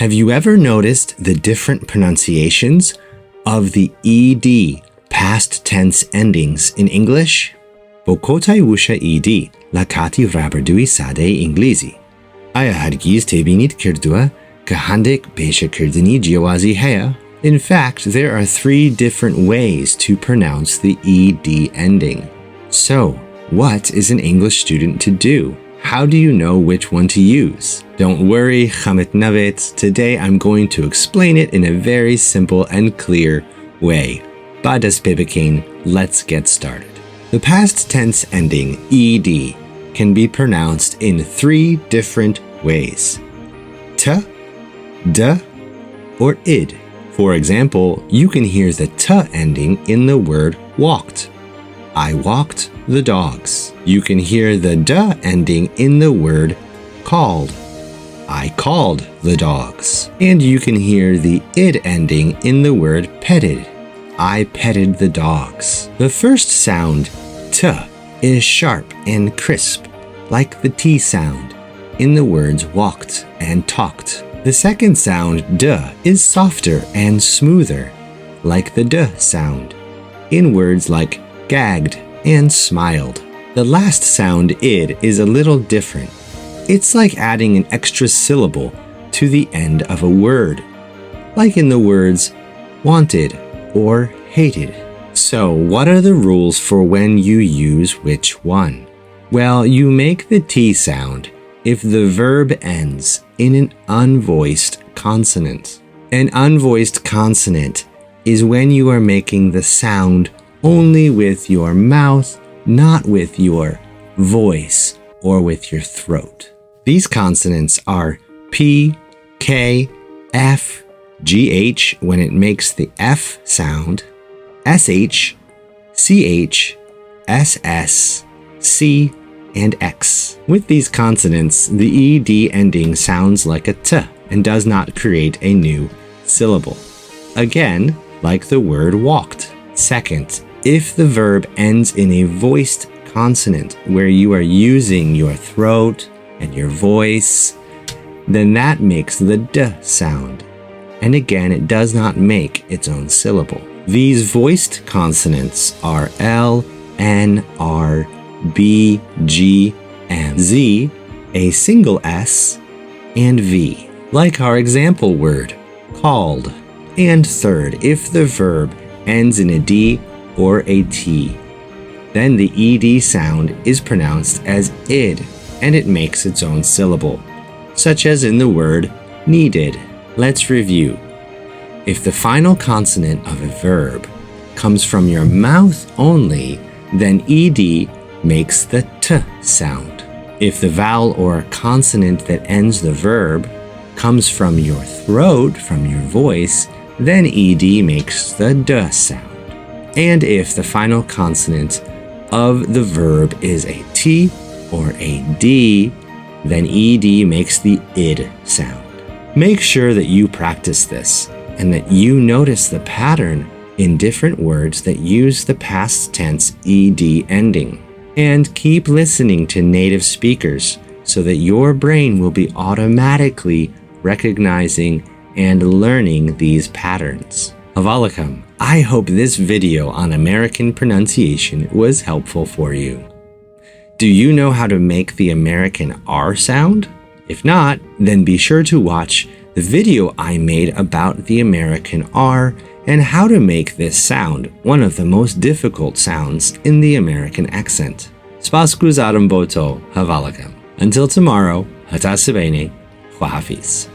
Have you ever noticed the different pronunciations of the ED past tense endings in English? با کۆتاییە وشەیە لە کاتی ڕابردووی سادەی ئینگلیزی. ئایا هەرگیز تێبینیت کردووە کە هەندێک پێشەکردنی جیاوازی هەیە? In fact, there are 3 different ways to pronounce the ED ending. So, what is an English student to do? How do you know which one to use? Don't worry, Khamit Navet. Today I'm going to explain it in a very simple and clear way. Badas Bebekin, let's get started. The past tense ending ed can be pronounced in 3 different ways. T, d, or id. For example, you can hear the t ending in the word walked. I walked the dogs. You can hear the d ending in the word called. I called the dogs. And you can hear the id ending in the word petted. I petted the dogs. The first sound, t, is sharp and crisp, like the t sound in the words walked and talked. The second sound, d, is softer and smoother, like the d sound, in words like gagged and smiled. The last sound, id, is a little different. It's like adding an extra syllable to the end of a word, like in the words wanted or hated. So, what are the rules for when you use which one? Well, you make the T sound if the verb ends in an unvoiced consonant. An unvoiced consonant is when you are making the sound only with your mouth, not with your voice or with your throat. These consonants are P, K, F, GH when it makes the F sound, SH, CH, SS, C, and X. With these consonants, the ED ending sounds like a T and does not create a new syllable. Again, like the word walked. Second, if the verb ends in a voiced consonant where you are using your throat and your voice, then that makes the D sound. And again, it does not make its own syllable. These voiced consonants are L, N, R, B, G, and Z, a single S, and V, like our example word, called. And third, if the verb ends in a D or a T, then the ED sound is pronounced as id, and it makes its own syllable, such as in the word needed. Let's review. If the final consonant of a verb comes from your mouth only, then ed makes the t sound. If the vowel or consonant that ends the verb comes from your throat, from your voice, then ed makes the d sound. And if the final consonant of the verb is a t or a d, then ed makes the id sound. Make sure that you practice this and that you notice the pattern in different words that use the past tense ed ending. And keep listening to native speakers so that your brain will be automatically recognizing and learning these patterns. Havalakam, I hope this video on American pronunciation was helpful for you. Do you know how to make the American R sound? If not, then be sure to watch the video I made about the American R and how to make this sound one of the most difficult sounds in the American accent. Spaskuzaram boto havalakam. Until tomorrow, hata sabene, khwahafiz.